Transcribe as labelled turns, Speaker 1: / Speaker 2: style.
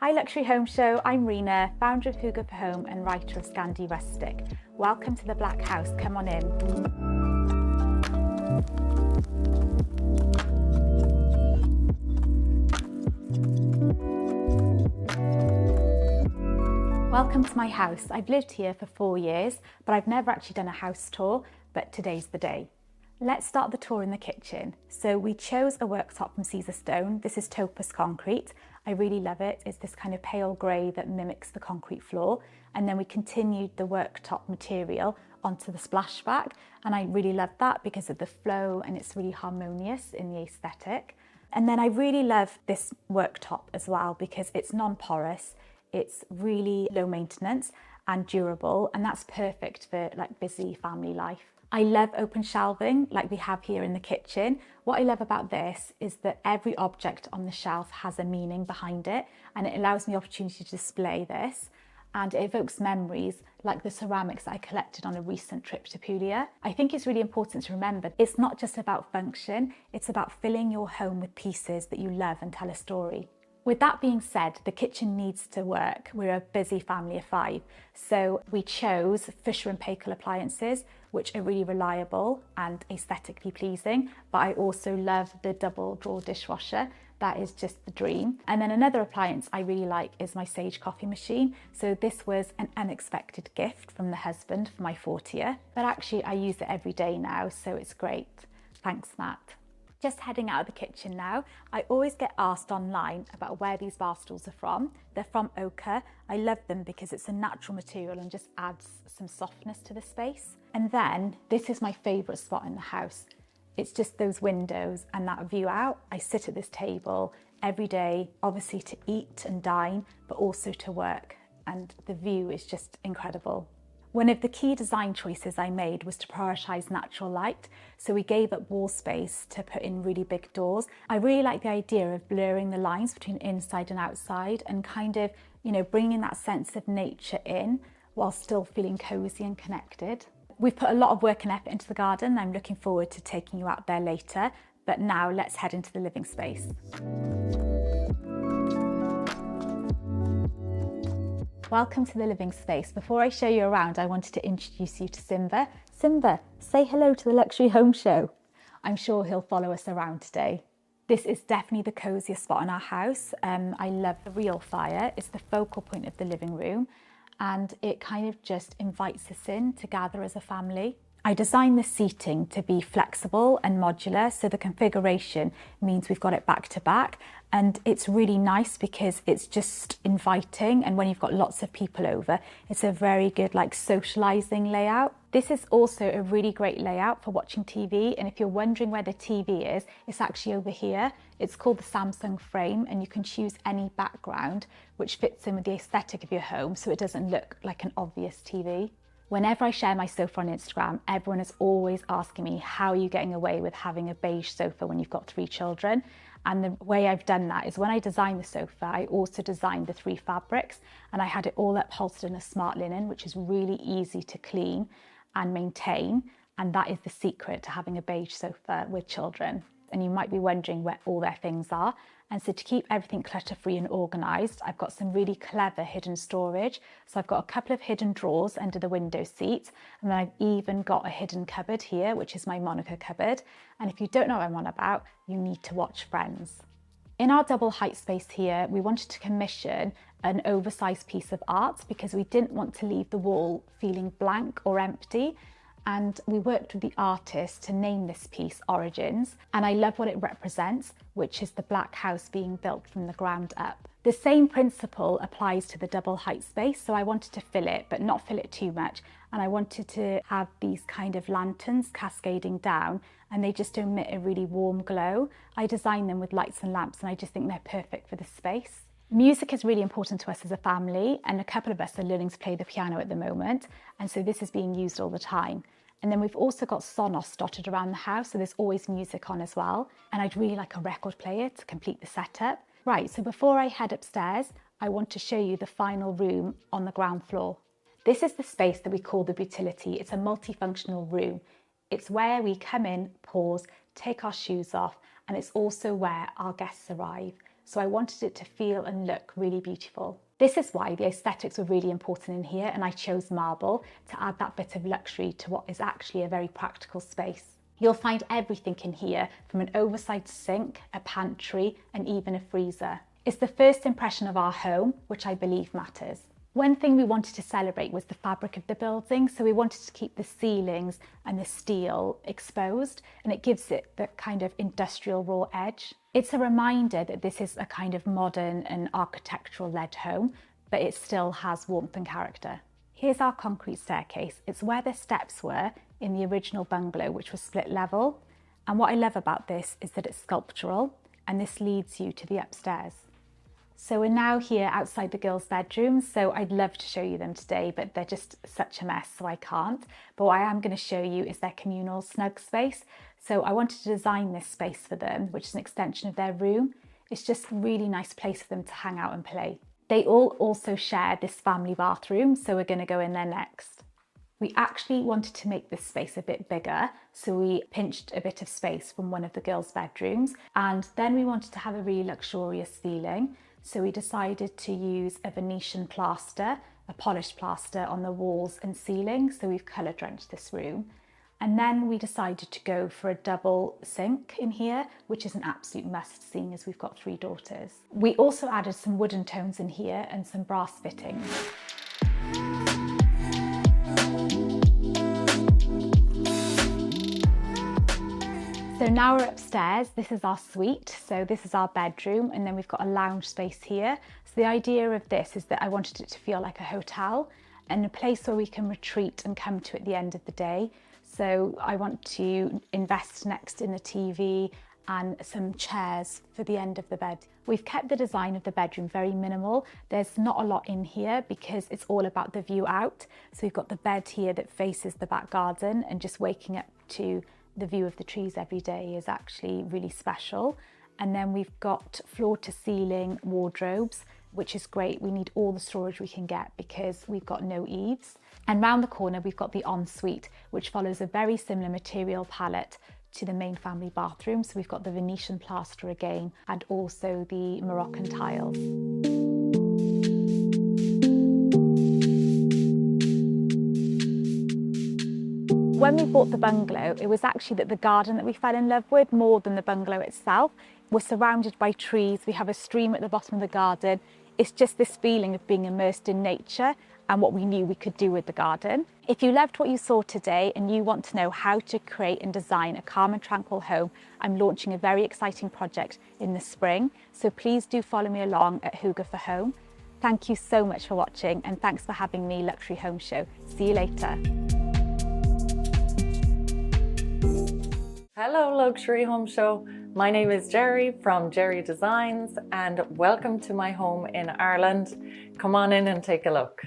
Speaker 1: Hi Luxury Home Show, I'm Reena, founder of Who Good for Home and writer of Scandi Rustic. Welcome to the Black House, come on in. Welcome to my house. I've lived here for 4 years, but I've never actually done a house tour, but today's the day. Let's start the tour in the kitchen. So we chose a worktop from Caesar Stone. This is Topaz concrete. I really love it. It's this kind of pale grey that mimics the concrete floor. And then we continued the worktop material onto the splashback. And I really love that because of the flow and it's really harmonious in the aesthetic. And then I really love this worktop as well because it's non-porous. It's really low maintenance and durable, and that's perfect for like busy family life. I love open shelving like we have here in the kitchen. What I love about this is that every object on the shelf has a meaning behind it, and it allows me the opportunity to display this, and it evokes memories like the ceramics that I collected on a recent trip to Puglia. I think it's really important to remember it's not just about function, it's about filling your home with pieces that you love and tell a story. With that being said, the kitchen needs to work. We're a busy family of 5. So we chose Fisher & Paykel appliances, which are really reliable and aesthetically pleasing. But I also love the double drawer dishwasher. That is just the dream. And then another appliance I really like is my Sage coffee machine. So this was an unexpected gift from the husband for my 40th. But actually I use it every day now, so it's great. Thanks, Matt. Just heading out of the kitchen now. I always get asked online about where these bar stools are from. They're from ochre. I love them because it's a natural material and just adds some softness to the space. And then this is my favourite spot in the house. It's just those windows and that view out. I sit at this table every day, obviously to eat and dine, but also to work. And the view is just incredible. One of the key design choices I made was to prioritise natural light, so we gave up wall space to put in really big doors. I really like the idea of blurring the lines between inside and outside and kind of, bringing that sense of nature in while still feeling cosy and connected. We've put a lot of work and effort into the garden. I'm looking forward to taking you out there later, but now let's head into the living space. Welcome to the living space. Before I show you around, I wanted to introduce you to Simba. Simba, say hello to the Luxury Home Show. I'm sure he'll follow us around today. This is definitely the cosiest spot in our house. I love the real fire. It's the focal point of the living room, and it kind of just invites us in to gather as a family. I designed the seating to be flexible and modular, so the configuration means we've got it back to back, and it's really nice because it's just inviting, and when you've got lots of people over, it's a very good socialising layout. This is also a really great layout for watching TV, and if you're wondering where the TV is, it's actually over here. It's called the Samsung frame, and you can choose any background which fits in with the aesthetic of your home so it doesn't look like an obvious TV. Whenever I share my sofa on Instagram, everyone is always asking me, how are you getting away with having a beige sofa when you've got 3 children? And the way I've done that is when I designed the sofa, I also designed the 3 fabrics, and I had it all upholstered in a smart linen, which is really easy to clean and maintain. And that is the secret to having a beige sofa with children. And you might be wondering where all their things are. And so to keep everything clutter-free and organised, I've got some really clever hidden storage. So I've got a couple of hidden drawers under the window seat, and then I've even got a hidden cupboard here, which is my Monica cupboard. And if you don't know what I'm on about, you need to watch Friends. In our double height space here, we wanted to commission an oversized piece of art because we didn't want to leave the wall feeling blank or empty. And we worked with the artist to name this piece Origins, and I love what it represents, which is the black house being built from the ground up. The same principle applies to the double height space, so I wanted to fill it, but not fill it too much, and I wanted to have these kind of lanterns cascading down, and they just emit a really warm glow. I designed them with lights and lamps, and I just think they're perfect for the space. Music is really important to us as a family, and a couple of us are learning to play the piano at the moment, and so this is being used all the time. And then we've also got Sonos dotted around the house, so there's always music on as well. And I'd really like a record player to complete the setup. Right, so before I head upstairs, I want to show you the final room on the ground floor. This is the space that we call the Bootility. It's a multifunctional room. It's where we come in, pause, take our shoes off, and it's also where our guests arrive. so I wanted it to feel and look really beautiful. This is why the aesthetics were really important in here, and I chose marble to add that bit of luxury to what is actually a very practical space. You'll find everything in here, from an oversized sink, a pantry, and even a freezer. It's the first impression of our home, which I believe matters. One thing we wanted to celebrate was the fabric of the building, so we wanted to keep the ceilings and the steel exposed, and it gives it that kind of industrial raw edge. It's a reminder that this is a kind of modern and architectural-led home, but it still has warmth and character. Here's our concrete staircase. It's where the steps were in the original bungalow, which was split level. And what I love about this is that it's sculptural, and this leads you to the upstairs. So we're now here outside the girls' bedrooms, so I'd love to show you them today, but they're just such a mess, so I can't. But what I am going to show you is their communal snug space. So I wanted to design this space for them, which is an extension of their room. It's just a really nice place for them to hang out and play. They all also share this family bathroom, so we're going to go in there next. We actually wanted to make this space a bit bigger, so we pinched a bit of space from one of the girls' bedrooms, and then we wanted to have a really luxurious feeling. So we decided to use a Venetian plaster, a polished plaster on the walls and ceiling. So we've colour drenched this room. And then we decided to go for a double sink in here, which is an absolute must, seeing as we've got 3 daughters. We also added some wooden tones in here and some brass fittings. So now we're upstairs. This is our suite. So this is our bedroom, and then we've got a lounge space here. So the idea of this is that I wanted it to feel like a hotel and a place where we can retreat and come to at the end of the day. So I want to invest next in a TV and some chairs for the end of the bed. We've kept the design of the bedroom very minimal. There's not a lot in here because it's all about the view out. So we've got the bed here that faces the back garden, and just waking up to the view of the trees every day is actually really special. And then we've got floor to ceiling wardrobes, which is great. We need all the storage we can get because we've got no eaves. And round the corner we've got the ensuite, which follows a very similar material palette to the main family bathroom. So we've got the Venetian plaster again, and also the Moroccan tiles. When we bought the bungalow, it was actually the garden that we fell in love with more than the bungalow itself. We're surrounded by trees, we have a stream at the bottom of the garden. It's just this feeling of being immersed in nature and what we knew we could do with the garden. If you loved what you saw today and you want to know how to create and design a calm and tranquil home, I'm launching a very exciting project in the spring. So please do follow me along at Hygge for Home. Thank you so much for watching, and thanks for having me, Luxury Home Show. See you later.
Speaker 2: Hello Luxury Home Show, my name is Jerry from Jerry Designs, and welcome to my home in Ireland. Come on in and take a look.